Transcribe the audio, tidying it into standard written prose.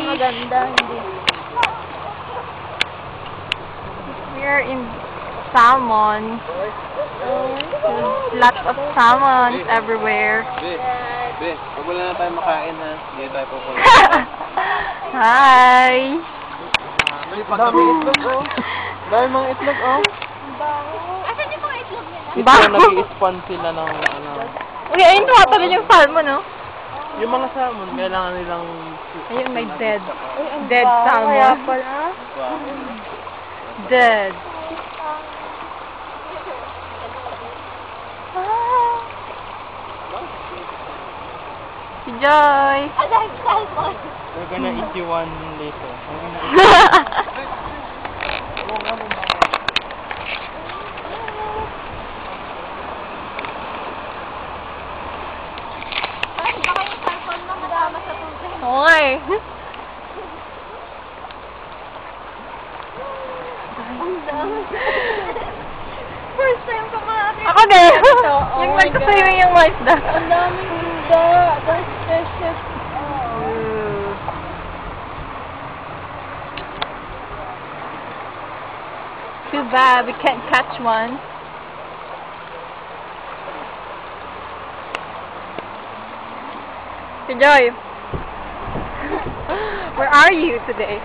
maganda, hindi. We're in salmon. Lots of salmons everywhere. Be, pag wala na tayo makain ha, hindi tayo pupunta. Hi! Dami itlog oh. Dami mga itlog oh. Asan yung mga itlog nila? Ito nag-i-spawn sila ng ano. Uy, ayun tumatalon yung salmon, no? Yung mga salmon, kailangan nilang... Ayun, may dead. Dead salmon. Kaya pala. Dead. Si Joy. Asan salmon? We're gonna eat you one later. We're gonna eat Bakit baka yung salmon na madama sa tubig? Oo nga eh. Ang dami. First time ko makakita. Ako din. Ito, oh Yung my nagkaswimming yung mga isda. Ang daming isda. There's fishes. Too bad we can't catch one. Si Joy. Where are you today?